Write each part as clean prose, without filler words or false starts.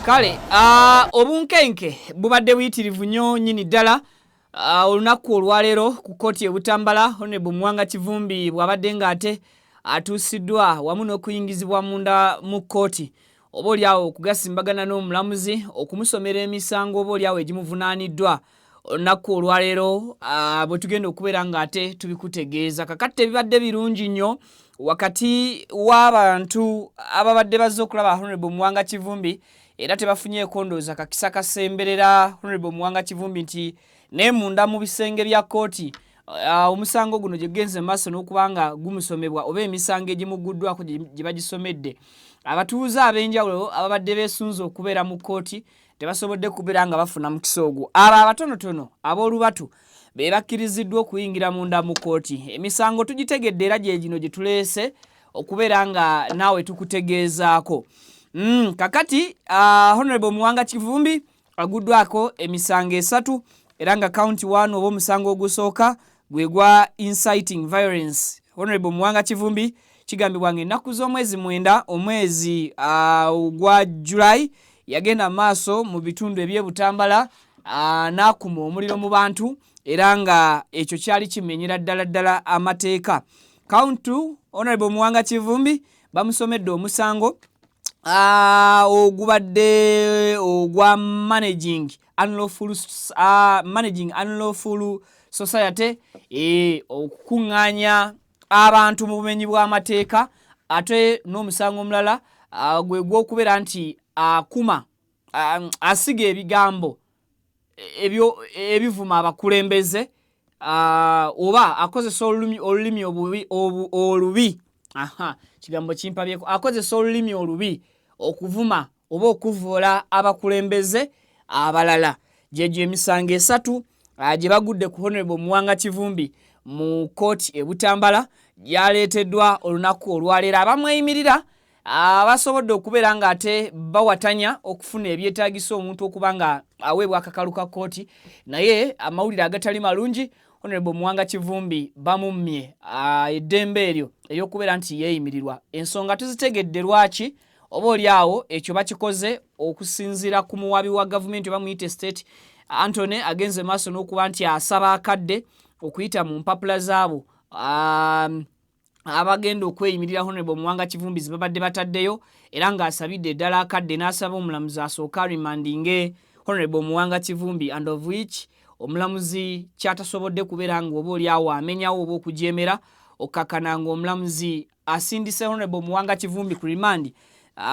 Kale, obunkenke bubadde buyitirivu nnyo nnyini ddala olunaku olwaleero ku kkooti Butambala Honorable Muwanga Kivumbi bw'abadde ng'ate atuusiddwa wamu n'okuyingizibwa munda mu kkooti oboolyawo okugasimbagana n'omulamuzi okumusomera emisango oboolyawo egimuvunaaniddwa olunaku olwaleero bwe tugenda okubeera ng'ate tubikutegeeza. Kakati ebibadde birungi nnyo wakati w'abantu ababadde bazze okulaba Honorable Muwanga Kivumbi era tebafunyeeko ndowooza kakisa kasemberera Honorable Muwanga Kivumbi nti ne munda mu bisenge bya kkooti omusango guno gye genze maaso n'okuba nga gumusomebwa oba emisango egimuguddwako gye bagisomedde. Abatuuze ab'enjawulo ababadde beesunze okubeera mu kkooti tebasobodde kubeera nga bafuna mukisa ogwo. Abo abatonotono ab'olubatu be bakkiriziddwa okuyingira munda mu kkooti. Emisango tugitegedde era gye gino gye tuleese okubeera nga naawe tukutegeezaako. Kakati Honorable Muwanga Kivumbi aguddwako emisango 3 era nga count 1 oba omusango ogusooka gwe gwa inciting violence. Honorable Muwanga Kivumbi kigambibwa ng'ennaku z'omwezi 9 omwezi gwa July yagenda maaso mu bitundu eby'e Butambala n'akuma omuliro mu bantu era nga ekyo kyali kimenyera ddala amateeka. Count 2 Honorable Muwanga Kivumbi bamusomedde omusango ogubadde ogwa managing unlawful society okukuŋŋaanya abantu mu bumenyi bw'amateeka ate n'omusango omulala gwe gw'okubeera nti akuma asiga ebigambo ebivuma abakulembeze oba akozesa olulimi olubi kigambo kimpabyeko akozesa olulimi olubi okuvuma oba okuvoola abakulembeze abalala. Gyegyo emisango 3 gye bagudde ku Honorable Muwanga Kivumbi mu kkooti e Butambala gyaleeteddwa olunaku olwaleero. Abamweyimirira basobodde okubeera ng'ate bawatanya okufuna ebyetaagisa omuntu okuba nga aweebwa akakalu ka kkooti naye amawulire agatali malungi Honorable Muwanga Kivumbi bamummye eddembe eryo ery'okubeera nti yeeyimirirwa. Ensonga tuzitegedde lwaki oboolyawo ekyo bakikoze okusinziira ku muwabi wa gavumenti oba muyite state Anthony agenze maaso n'okuba nti asaba akadde okuyita mu mpapula zaabo abagenda okweyimirira Honorable Muwanga Kivumbi zibabadde bataddeyo era ng'asabidde ddala akadde n'asaba omulamuzi asooka remandinge Honorable Muwanga Kivumbi and of which omulamuzi kyatasobodde kubeera nga oboolyawo amenyawo oba okujeemera okkakkana ng'omulamuzi asindise Honorable Muwanga Kivumbi ku remand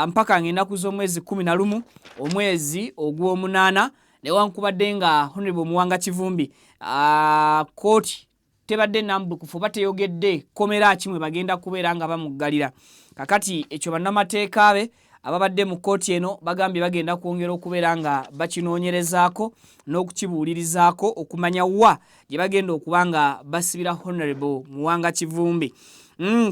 mpaka ng'ennaku z'omwezi 11 omwezi ogw'omunaana newankubadde nga Honorable Muwanga Kivumbi kkooti tebadde nambukufu oba teyogedde komera kimwe bagenda kubeera nga bamuggalira. Kakati ekyo bannamateeka be ababadde mu kkooti eno bagambye bagenda kwongera okubeera nga bakinoonyerezaako n'okukibuulirizaako okumanya wa gye bagenda okuba nga basibira Honorable Muwanga Kivumbi.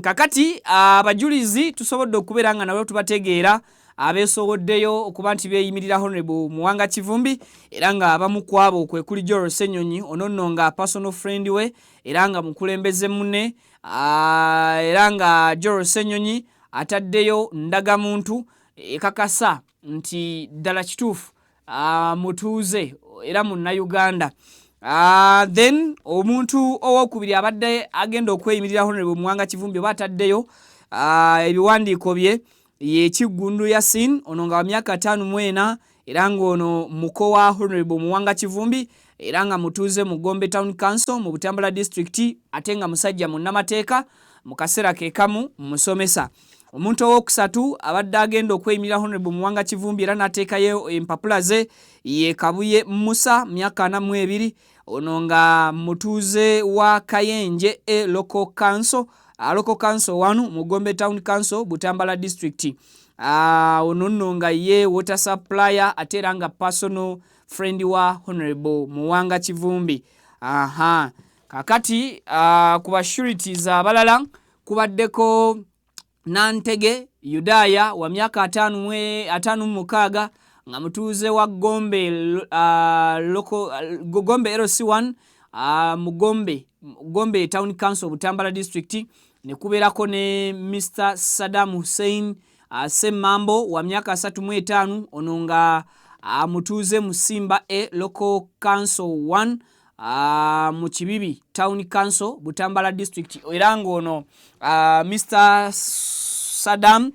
Kakati abajulizi tusobodde okubeera nga nabo tubategeera abeesoboddeyo okuba nti beeyimirira Honorable Muwanga Kivumbi era nga abamu ku abo kwe kuli Joel Ssenyonyi ono nno nga personal friend we era nga mukulembeze munne era nga Joel Ssenyonyi ataddeyo ndagamuntu ekakasa nti ddala kituufu mutuuze era Munnayuganda. Then omuntu owokubiri abadde agenda okweyimirira Honorable Muwanga Kivumbi oba ataddeyo ebiwandiiko bye ye Kiggundu Yasin ono nga wa myaka 54 era ng'ono muko wa Honorable Muwanga Kivumbi era nga mutuuze mu Gombe Town Council mu Butambala District ate nga musajja munnamateeka mu kaseera ke kamu musomesa. Omuntu owokusatu abadde agenda okweyimirira Honorable Muwanga Kivumbi era n'ateekayo empapula ze ye Kabuye Musa myaka 42 ono nga mutuuze wa Kayenje Local Council 1 mu Gombe Town Council Butambala District. Ono nno nga ye water supplier ate era nga personal friend wa Honorable Muwanga Kivumbi. Kakati ku bashurities abalala kubaddeko Nantege Yudaya wa myaka 56 nga mutuuze wa Gombe Gombe LC1 mu Gombe Town Council Butambala District ne kubeerako ne Mr. Saddam Hussein Ssemambo wa myaka 35 ono nga mutuuze mu Simba Local Council 1 mu Kibibi Town Council Butambala District era ngono Mr. Saddam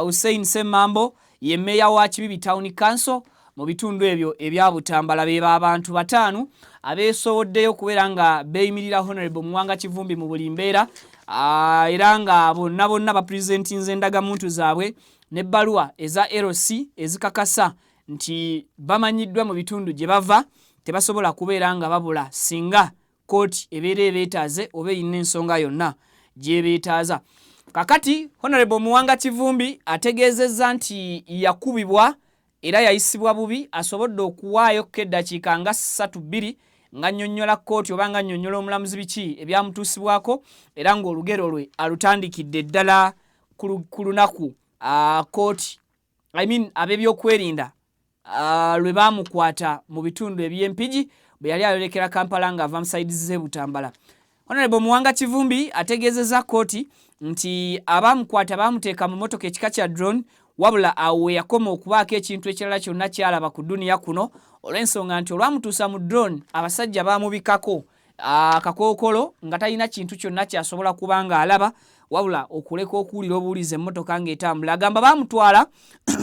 Hussein Ssemambo ye meya wa Kibibi Town Council mu bitundu ebyo ebya Butambala beba abantu 5 abeesowoddeyo kubeera nga beeyimirira Honorable Muwanga Kivumbi mu buli mbeera era nga bonna bapresentinze endagamuntu zaabwe n'ebbaluwa eza LC ezikakasa nti bamanyiddwa mu bitundu gye bava tebasobola kubeera nga babula singa kooti ebeera ebeetaaze oba eyina ensonga yonna gyebeetaaza. Kakati Honorable Muwanga Kivumbi ategeezezza nti yakubibwa era yayisibwa bubi asobodde okuwaayo eddakiika nga 3-2 nga nnyonnyola kooti oba nga nnyonnyola omulamuzi biki ebyamutuusibwako era ng'olugero lwe alutandikidde ddala ku lunaku kooti ab'ebyokwerinda lwe baamukwata mu bitundu eby'empigi bwe yali ayolekera Kampala ng'ava mu sayidi z'e Butambala. Honorable Muwanga Kivumbi ategeezezza kooti nti abaamukwata baamuteeka mu motoka ekika kya drone wabula awo yakoma okubaako ekintu ekirala kyonna kyalaba ku duniya kuno olw'ensonga nti olwamutuusa mu drone abasajja baamubikako akakookolo nga talina kintu kyonna kyasobola kuba nga alaba wabula okuleka okuwulira obuwuliza emmotoka ng'etambula. Agamba baamutwala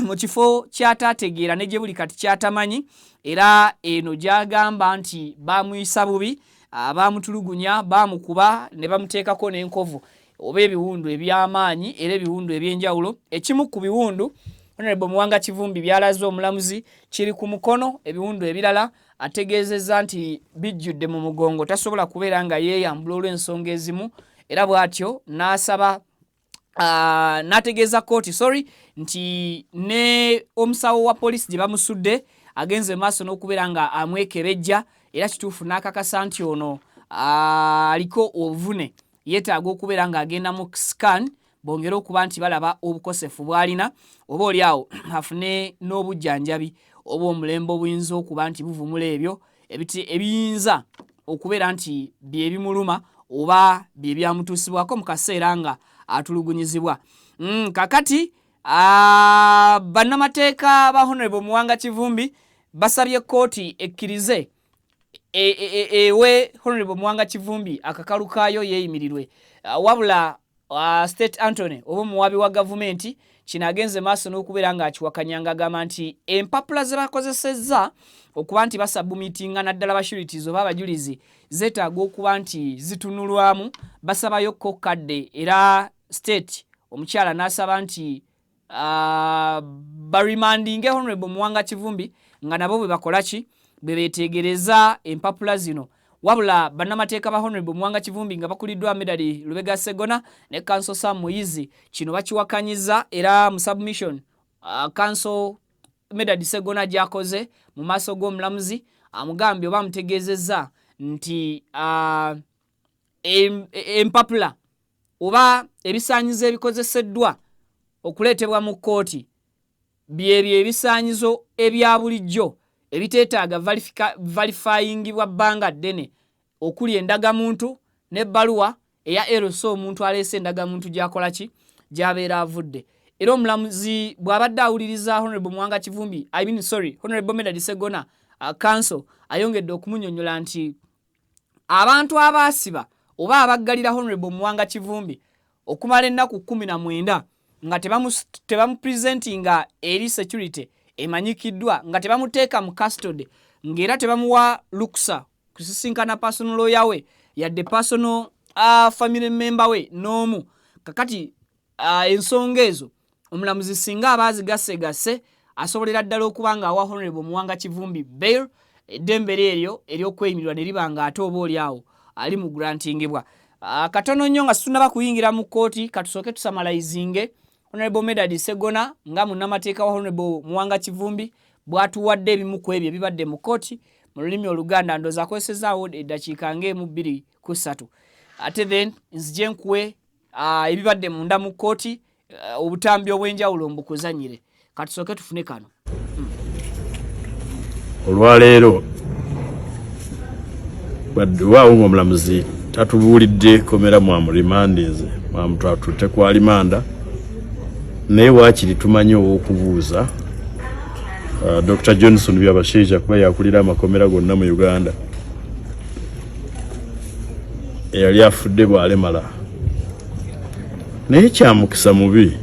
mu kifo ky'ataategeera ne gye buli kati kyatamanyi era eno gy'agamba nti baamuyisa bubi baamutulugunya baamukuba ne bamuteekako n'enkovu oba ebiwundu eby'amaanyi era ebiwundu eby'enjawulo. Ekimu ku biwundu Honorable Muwanga Kivumbi byalaze omulamuzi kiri ku mukono, ebiwundu ebirala ategeezezza nti bijjudde mu mugongo tasobola kubeera nga yeeyambula olw'ensonga ezimu era bw'atyo n'asaba n'ategeeza kooti nti ne omusawo wa poliisi gye bamusudde agenze maaso n'okubeera nga amwekebejja era kituufu n'akakasa nti ono aliko obuvune yeetaaga okubeera ng'agenda mu scan bongera okuba nti balaba obukosefu bw'alina oba oli awo afune n'obujjanjabi oba omulembe obuyinza okuba nti buvumula ebyo ebiyinza okubeera nti bye bimuluma oba bye byamutuusibwako mu kaseera nga atulugunyizibwa. Kakati bannamateeka ba Honorable Muwanga Kivumbi basabye kooti ekkirize ewe Honorable Muwanga Kivumbi akakalu kaayo yeeyimirirwe wabula State Anthony oba omuwabi wa gavumenti kino agenze maaso n'okubeera ng'akiwakanyanga agamba nti empapula ze bakozesezza okuba nti basabumitinga naddala bashurities oba abajulizi zeetaaga okuba nti zitunulwamu. Basabayo kokadde era state omukyala n'asaba nti barimandinge Honorable Muwanga Kivumbi nga nabo bwe bakola ki bwe beetegereza empapula zino wabula bannamateeka ba Honorable Muwanga Kivumbi nga bakuliddwa Medali Lubega Segona ne Council Sam Muyizi kino bakiwakanyiza era mu submission Council Medali Segona gyakoze mu maaso g'omulamuzi amugambye oba amutegeezezza nti empapula oba ebisaanyizo ebikozeseddwa okuleetebwa mu kooti byebyo ebisaanyizo ebya bulijjo ebiteetaaga verifyingibwa bbanga ddene okuli endagamuntu n'ebbaluwa eya LC omuntu aleese endagamuntu gyakola ki gy'abeera avudde. Era omulamuzi bw'abadde awuliriza Honorable Muwanga Kivumbi Honorable Medali Segona Council ayongedde okumunnyonnyola nti abantu abaasiba oba abaggalira Honorable Muwanga Kivumbi okumala ennaku 19 nga tebamupresentinga eri security emanyikiddwa nga tebamuteeka mu custody ng'era tebamuwa luksa kusisinkana personal lawyer we yadde personal family member we n'omu. Kakati ensonga ezo omulamuzi singa abaazigassegase asobolera ddala okuba nga awa Honorable Muwanga Kivumbi bail eddembe eryo ery'okweyimirwa ne liba nga ate oba oli awo ali mu grantingibwa. Katono nnyo nga situnaba kuyingira mu kooti katusooke tusamalizinge Honorable Medali Segona nga munnamateeka wa Honorable Muwanga Kivumbi bw'atuwadde ebimu ku ebyo ebibadde mu kooti mu lulimi Oluganda ndooza akozesezaawo eddakiika nga 1-3 ate then nzije nkuwe ebibadde munda mu kooti obutambi obw'enjawulo mbukuzanyire. Katusooke tufune kano. Olwaleero waawo ng'omulamuzi tatubuulidde komera mwamurimandinze mwamutwatute kwa limanda naye waakiri tumanyi ow'okubuuza Dr. Johnson Byabashaija kuba yakulira amakomera gonna mu Uganda eyali afudde bwalemala, naye kyamukisa mubi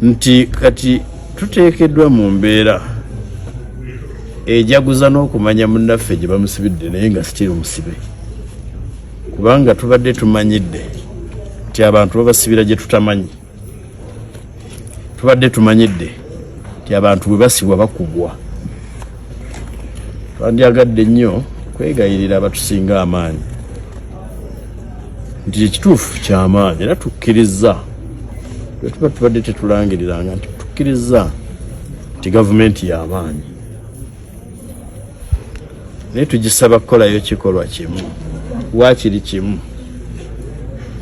nti kati tuteekeddwa mu mbeera ejaguza n'okumanya munnaffe gye bamusibidde naye nga sikiri musibe, kubanga tubadde tumanyidde nti abantu babasibira gye tutamanyi, tubadde tumanyidde nti abantu bwe basibwa bakubwa. Twandyagadde nnyo kwegayirira abatusinga amaanyi nti ekituufu ky'amaanyi era tukkiriza bwe tuba tubadde tetulangiriranga nti tukkiriza nti gavumenti y'amaanyi, naye tugisaba kukolayo kikolwa kimu, waakiri kimu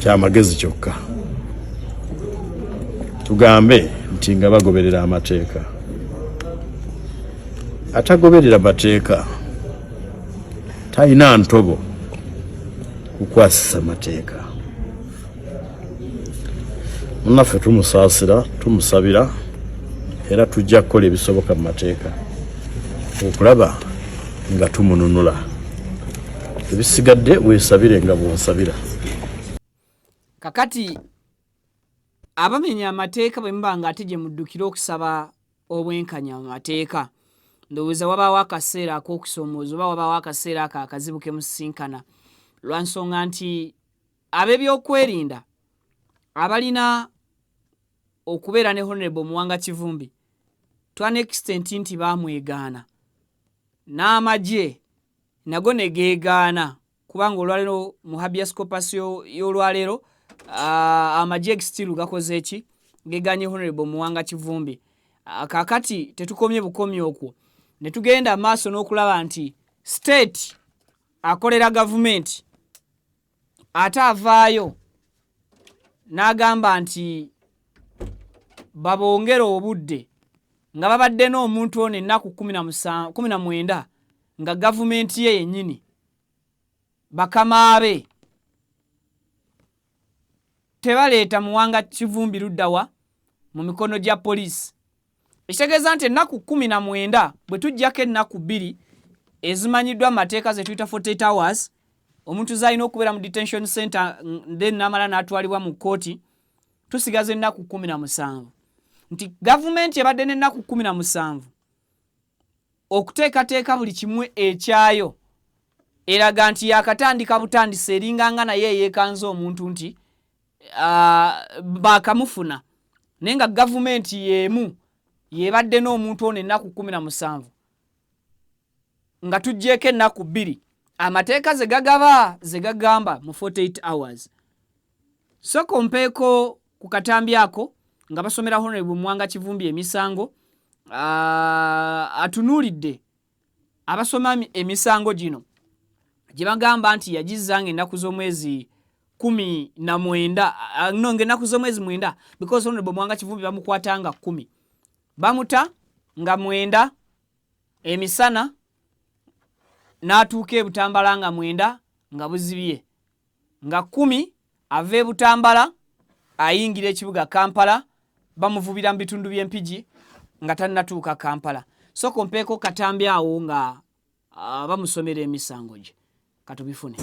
ky'amagezi kyokka, tugambe nti nga bagoberera amateeka. Atagoberera mateeka talina ntobo kukwasisa mateeka. Munnaffe tumusaasira, tumusabira era tujja kukola ebisoboka mu mateeka okulaba nga tumununula. Ebisigadde weesabire nga bw'onsabira. Kakati abamenya amateeka bwe muba nga ate gye muddukira okusaba obwenkanya mu mateeka, ndowooza wabaawo akaseera ak'okusoomooza oba wabaawo akaseera ako akazibu ke musisinkana, lwa nsonga nti ab'ebyokwerinda abalina okubeera ne Honorable Muwanga Kivumbi to an extent nti baamwegaana, n'amagye nago ne geegaana, kubanga olwaleero mu habeas corpus y'olwaleero amagye still gakoze eki, geeganye Honorable Muwanga Kivumbi. Kakati tetukomye bukomye okwo, ne tugenda maaso n'okulaba nti state akolera gavumenti ate avaayo n'agamba nti babongera obudde nga babadde n'omuntu ono ennaku 19 nga gavumenti ye yennyini bakamaabe tebaleeta Muwanga Kivumbi luddawa mu mikono gya poliisi. Ekitegeeza nti ennaku 19 bwe tujjako ennaku 2 ezimanyiddwa amateeka ze tuyita 48 hours, omuntu zalina okubeera mu detention center then n'amala n'atwalibwa mu kkooti, tusigaza ennaku 17. Nti gavumenti ebadde n'ennaku 17 okuteekateeka buli kimu ekyayo, eraga nti yakatandika butandisi eringanga naye yeekanza omuntu nti bakamufuna, naye nga gavumenti y'emu yebadde n'omuntu ono ennaku 17 nga tujjeeko ennaku 2 amateeka ze gagamba mu 48 hours. So kompeeko ku katambi ako nga basomera Honorable Muwanga Kivumbi emisango, atunuulidde abasoma emisango gino gye bagamba nti yagizanga ennaku z'omwezi 19 nonga ennaku z'omwezi 9 because Honorable Muwanga Kivumbi bamukwatanga 10 bamuta nga 9 emisana n'atuuka e Butambala nga 9 nga buzibye, nga 10 ava e Butambala ayingira ekibuga Kampala bamuvubira mu bitundu by'Empigi nga tannatuuka Kampala. So kompeeko katambi awo nga bamusomera emisango gye katubifune.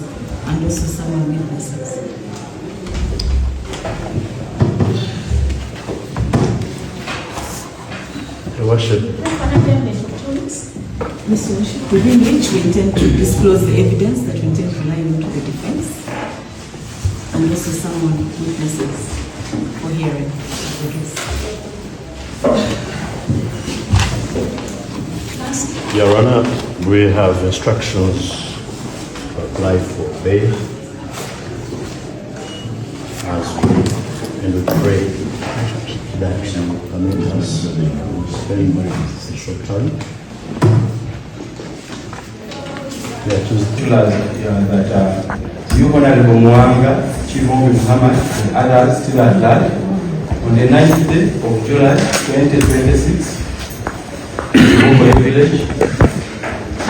Mr. Worship, within which we intend to disclose the evidence that we intend to rely on to the defense, and also someone witnesses for hearing the case. Your Honor, we have instructions to apply for bail as we pray that you permit us very short time. That you, Honorable Muwanga Kivumbi Muhammad, and others still at large, on the 9th day of July 2026, Gombe Village,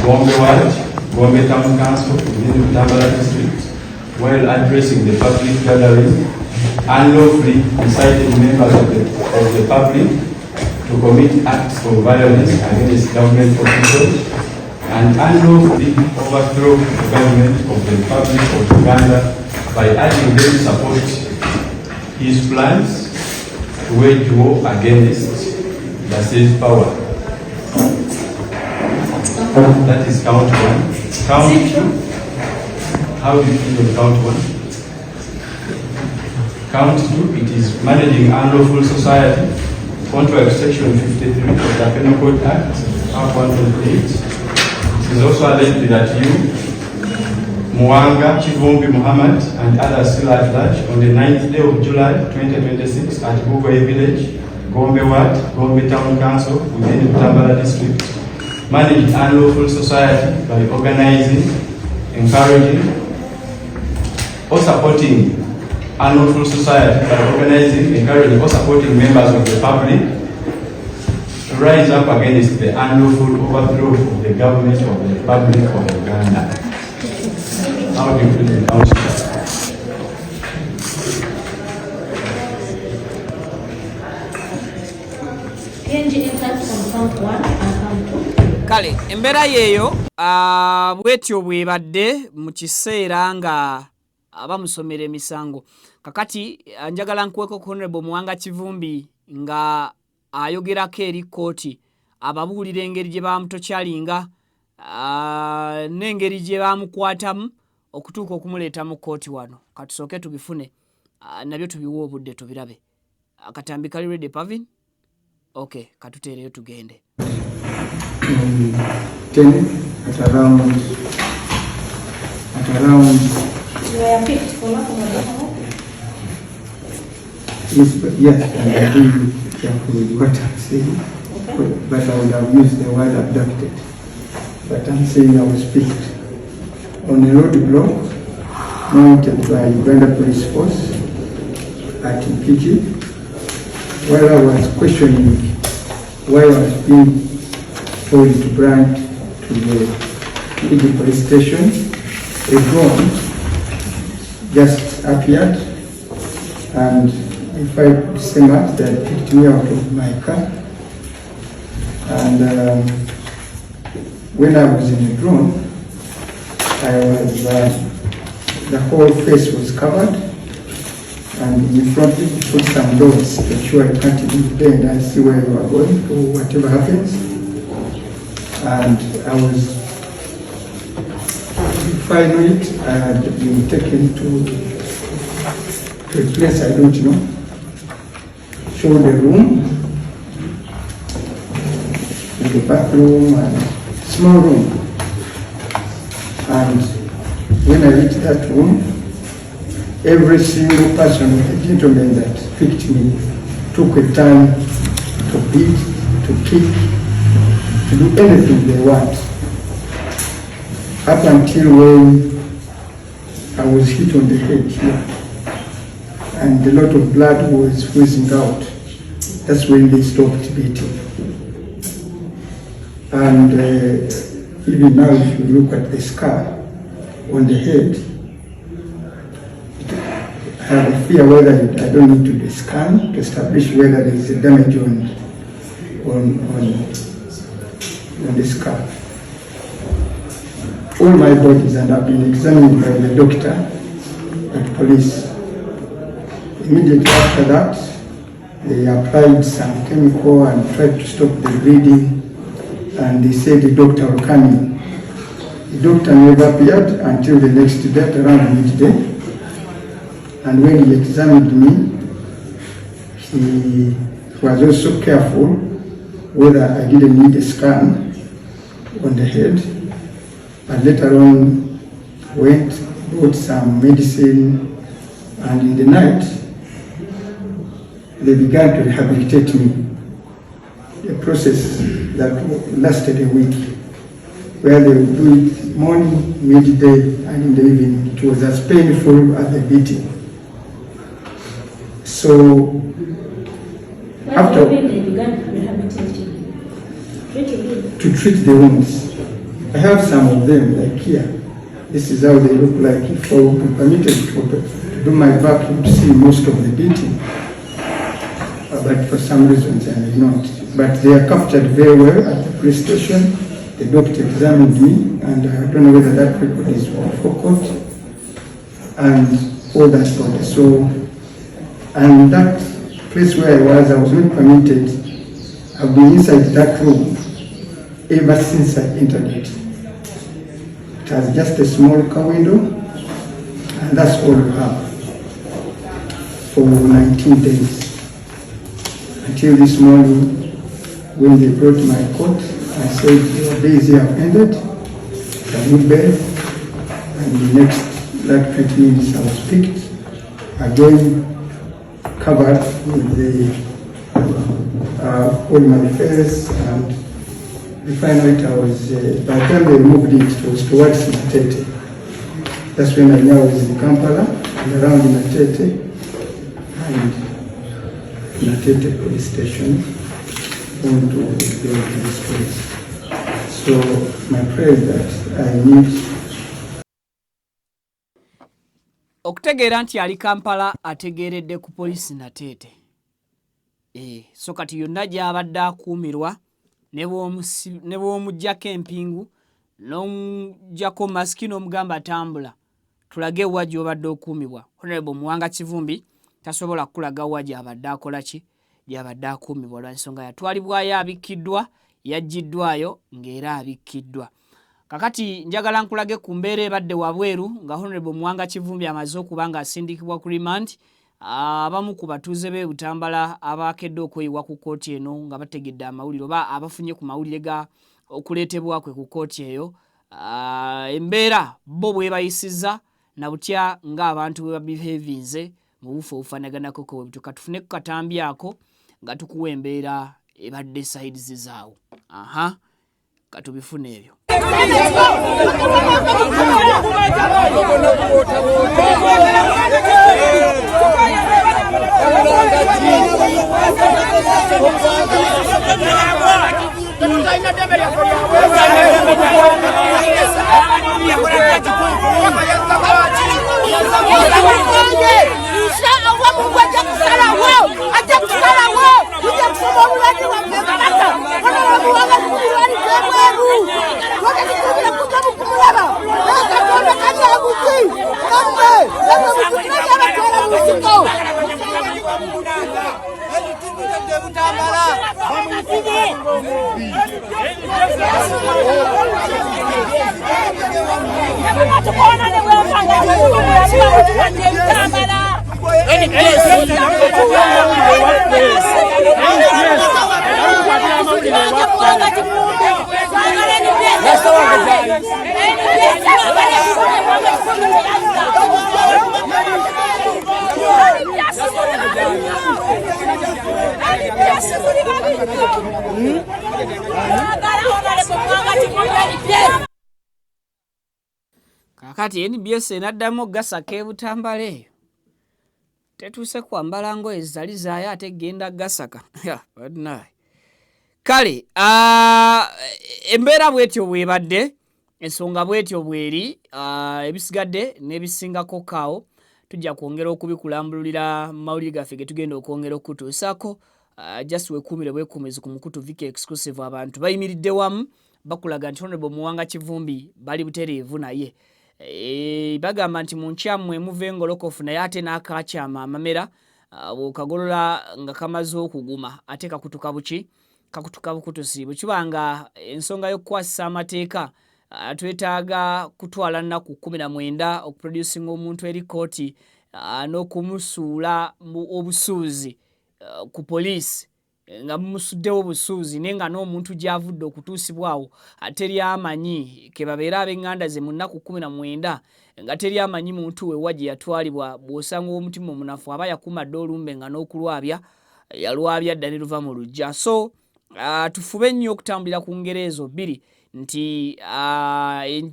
Gombe Ward, Gombe Town Council, within the Butambala District, while addressing the public gathering, unlawfully incited members of the public to commit acts of violence against government officials and unlawfully overthrow the government of the Republic of Uganda by urging them to support his plans to wage war against the said power. That is count one. Count two. How do you feel on count one? Count two, it is managing unlawful society, contrary to section 53 of the Penal Code Act, Act 128. It is also alleged that you, Mwanga Chivumbi Muhammad, and others still at large on the 9th day of July 2026 at Bugoye Village, Gombe Ward, Gombe Town Council, within the Tambala District, managed unlawful society by organizing, encouraging, or supporting unlawful society by organizing, encouraging, or supporting members of the public to rise up against the unlawful overthrow of the government of the Republic of Uganda. How do you feel the council? Kale embeera yeeyo bwetyo bwebadde mu kiseera nga abamusomera emisango. Kakati njagala nkweko Honorable Muwanga Kivumbi nga ayogerako eri kkooti ababuulira engeri gye bamutokyalinga n'engeri gye bamukwatamu okutuuka okumuleeta mu kkooti wano. Katusooke tubifune nabyo tubiwe obudde tubirabe. Akatambi kali ready Pavin? Okay, katuteereyo tugende. 10 at around You were picked for lack of yes, and I do carefully what I'm saying, but I would have used the word abducted. But I'm saying I was picked on a roadblock mounted by Uganda Police Force at Mpigi, where I was questioning why I was being told to brand to the Mpigi police station. A drone just appeared, and if I could say much, they picked me out of my car. And when I was in the drone, I was the whole face was covered, and in front of me put some doors to make sure I can't even bend and see where you are going or whatever happens. And I was, if I know it, I had been taken to a place I don't know, show the room, with the bathroom and small room. And when I reached that room, every single person, the gentleman that picked me, took a turn to beat, to kick, to do anything they want. Up until when I was hit on the head here, and a lot of blood was whizzing out. That's when they stopped beating. And even now, if you look at the scar on the head, I have a fear whether I don't need to do a scan to establish whether there is a damage on the scar. All my bodies, and I've been examined by the doctor and police. Immediately after that, they applied some chemical and tried to stop the bleeding, and they said the doctor will come in. The doctor never appeared until the next day, around midday. And when he examined me, he was also careful whether I didn't need a scan on the head. And later on, went, bought some medicine, and in the night, they began to rehabilitate me. A process that lasted a week, where they would do it morning, midday, and in the evening. It was as painful as the beating. So, after they began to rehabilitate you? to treat the wounds, I have some of them, like here. This is how they look like. If I would be permitted to do my vacuum to see most of the beating, but for some reasons I may not. But they are captured very well at the police station. The doctor examined me, and I don't know whether that record is for court and all that sort. So, and that place where I was not permitted. I've been inside that room ever since I entered it. It has just a small car window, and that's all we have for 19 days. Until this morning, when they brought my coat, I said, your days here have ended, can you bear? And the next, like 20 minutes, I was picked, again covered with the on my face, and the final night I was, by the time they removed it, it was towards Natete. That's when I knew I was in Kampala, and around Natete, and Natete police station, going to this place. So my prayer is that I need okutegeera nti ali Kampala ategeeredde ku poliisi Natete. So kati yonna gy'abadde akuumirwa ne bw'omuggyako empingu n'omuggyako masiki n'omugamba tambula tulage wa gy'obadde okuumibwa. Honorable Muwanga Kivumbi tasobola kulaga wa gy'abadde akola ki, gy'abadde akuumibwa olw'ensonga yatwalibwayo abikkiddwa, yaggiddwayo ng'era abikkiddwa. Kakati njagala nkulage ku mbeera ebadde wabweru nga Honorable Muwanga Kivumbi amaze okuba nga asindikibwa ku remand. Abamu ku batuuze b'e Butambala abakedde okweyiwa ku kkooti eno nga bategedde amawulire oba abafunye ku mawulire ga okuleetebwa kwe ku kkooti eyo. Embeera bo bwe bayisizza na butya ng'abantu bwe babihevinze mu bufu obufanaganako ko bituka tufune ku katambi ako nga tukuwa embeera ebadde sides zaawo. Katubifune ebyo. Kakati NBS enaddamu gasaka e Butambala eyo tetuuse kwambala ngoye zali zaayo ate genda gasaka. Kale embeera bwetyo bwebadde, ensonga bwetyo bweri, ebisigadde n'ebisingako kaawo tujja kwongera okubikulambulira mu mawulire gaffe ge tugenda okwongera okutuusaako. Just wekuumire bwekuumizi ku Mukutu Viki Exclusive abantu bayimiridde wamu bakulaga nti Honorable Muwanga Kivumbi bali butereevu naye. Bagamba nti mu nkyammwe muva engolokofu naye ate n'akakyama amamera bw'okagolola nga kamaze okuguma ate kakutuka buki, kakutuka bukutusi. Bwe kiba nga ensonga y'okukwasisa amateeka twetaaga kutwala nnaku 19 okuproducinga omuntu eri kooti n'okumusuula obusuuzi ku poliisi nga mumusuddewo obusuuzi naye nga n'omuntu gy'avudde okutuusibwawo ateri amanyi ke babeera ab'eŋŋanda ze mu nnaku 19 nga teri amanyi muntu we gye yatwalibwa. Bw'osanga omutima omunafu aba yakumadde olumbe nga n'okulwabya yalwabya dda ne luva mu luggya. So tufube nnyo okutambulira ku ngero ezo bbiri nti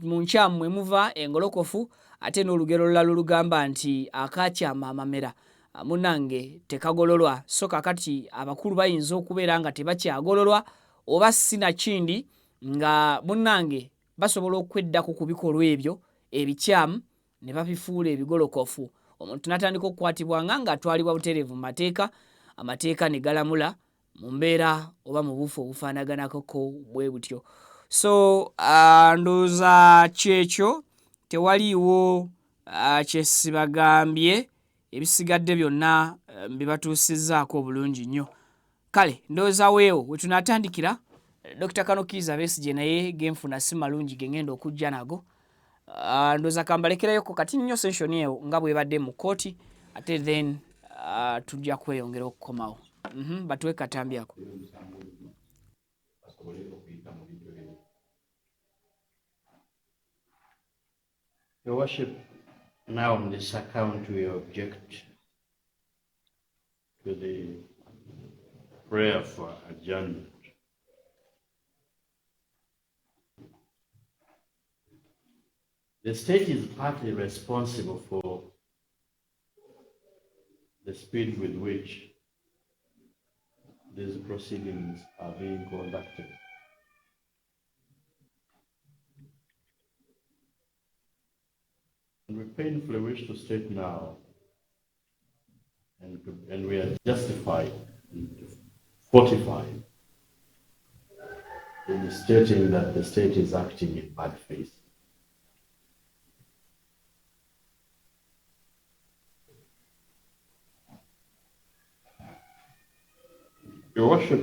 mu nkyammwe muva engolokofu ate n'olugero olulala olugamba nti akakyama amamera munange tekagololwa. So kakati abakulu bayinza okubeera nga tebakyagololwa oba sinakindi nga munange basobola okweddako ku bikolwa ebyo ebikyamu ne babifuula ebigolokofu. Omuntu n'atandika okukwatibwa nga atwalibwa butereevu mu mateeka, amateeka ne galamula mu mbeera oba mu bufu obufaanaganako bwe butyo. So ndowooza kyekyo, tewaliiwo kyesibagambye, ebisigadde byonna bibatuusizzaako obulungi nnyo. Kale ndowooza weewo we tunaatandikira. Dr. Kanokiiza Besigye naye genfuna si malungi ge ngenda okujja nago. Ndowooza kambalekerayo kati nnyo session eyo nga bwebadde mu kkooti, ate then tujja kweyongera okukomawo. Batuwe katambi ako. Your Worship, now on this account we object to the prayer for adjournment. The state is partly responsible for the speed with which these proceedings are being conducted. And we painfully wish to state now, and we are justified and fortified in stating that the state is acting in bad faith. Your Worship,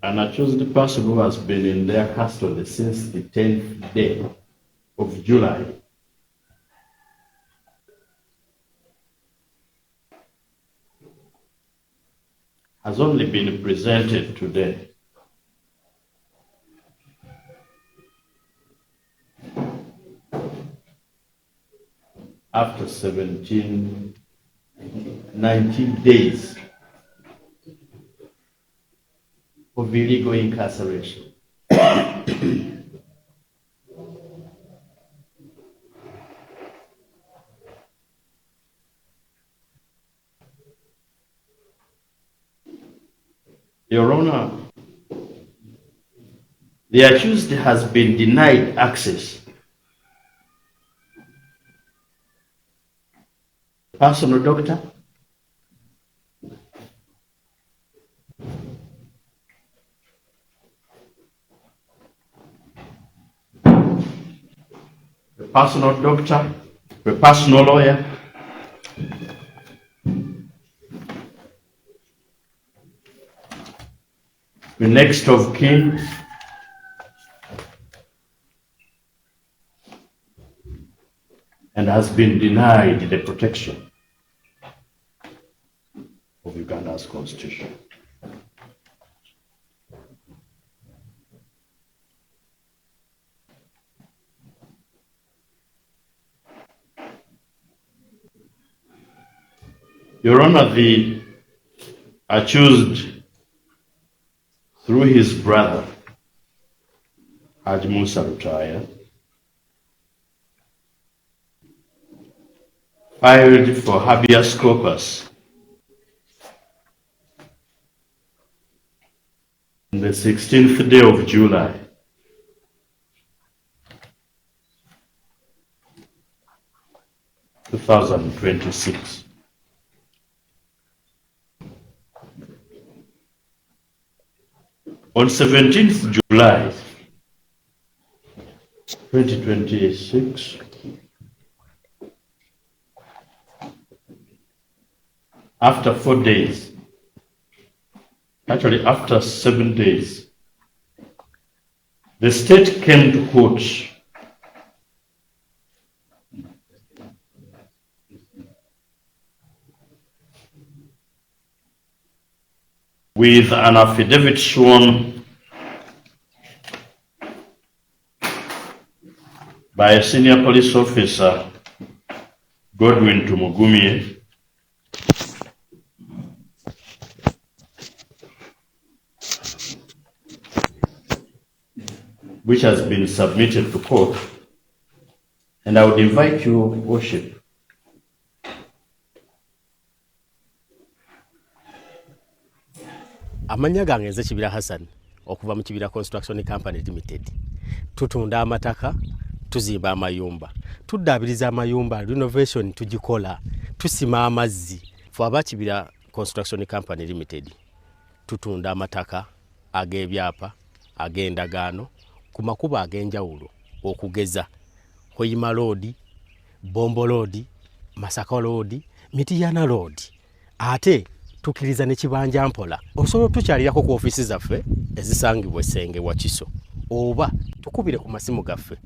an accused person who has been in their custody since the 10th day of July has only been presented today. After 19 days of illegal incarceration. Your Honor, the accused has been denied access. Personal doctor, the personal doctor, the personal lawyer, the next of kin, and has been denied the protection of Uganda's constitution. Your Honor, the accused, through his brother, Haji Musa Rutaya, filed for habeas corpus on the 16th day of July, (2026). On 17th July 2026, after 4 days, actually after 7 days, the state came to court with an affidavit sworn by a senior police officer, Godwin Tumugumye, which has been submitted to court. And I would invite your worship amanya gange nze Kibira Hassan okuva mu Kibira Construction Company Limited. Tutunda amataka, tuzimba amayumba tuddaabiriza amayumba renovation tugikola tusima amazzi fo abakibira construction company limited tutunda amataka ag'ebyapa ag'endagaano ku makubo ag'enjawulo okugeza Hoima Road, Bombo Road, Masaka Road, Mitiyana Road. Ate tukiriza ne kibanja mpola osobola tukyalirako ku offices zaffe ezisangibwa Senge wa Kiso oba tukubire ku masimu gaffe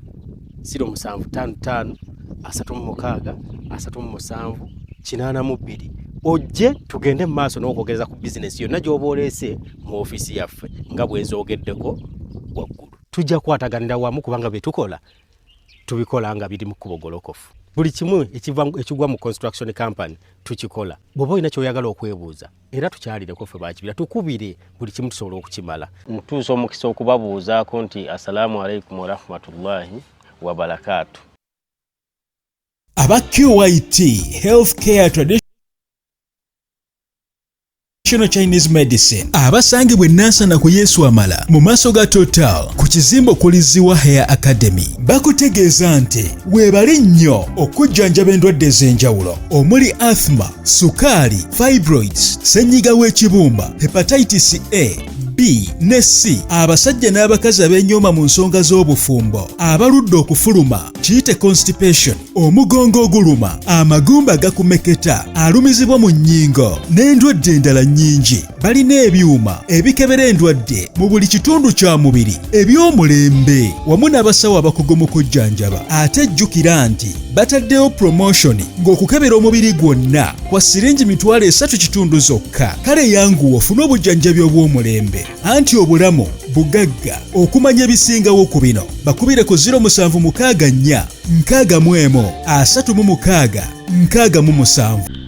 0755 36 37 82 ojje tugende mu maaso n'okwogereza ku business yonna gy'oba oleese mu office yaffe nga bwe nzoogeddeko waggulu. Tujja kwataganira wamu kubanga bye tukola tubikola nga biri mu kubogolokofu. Buli kimu ekigwa mu construction company tukikola. Bw'oba olina ky'oyagala okwebuuza era tukyalireko ffe bakibira tukubire buli kimu tusobola okukimala. Ntuusa omukisa okubabuuzaako nti assalamu alaikum wa rahmatullahi wa barakatuh. Aba QYT Healthcare Traditional Chinese Medicine abasangibwe Nansana ku Yesu Amala mu maaso ga Total ku kizimbo kuliziwa Hair Academy bakutegeeza nti weebali nnyo okujjanjaba endwadde ez'enjawulo omuli asthma, sukaali, fibroids, ssenyiga w'ekibumba, hepatitis A, B ne C, abasajja n'abakazi ab'ennyoma mu nsonga z'obufumbo, abaludde okufuluma, kiyite constipation, omugongo oguluma, amagumba gakumeketa, alumizibwa mu nnyingo n'endwadde endala nnyingi. Balina ebyuma ebikebera endwadde mu buli kitundu kya mubiri eby'omulembe wamu n'abasawo abakugu mu kujjanjaba. Ate jjukira nti bataddewo promotion ng'okukebera omubiri gwonna kwa siringi $3 zokka. Kale yanguwa ofune obujjanjabi obw'omulembe anti obulamu bugagga. Okumanya ebisingawo ku bino bakubire ku 0764 61 36 67.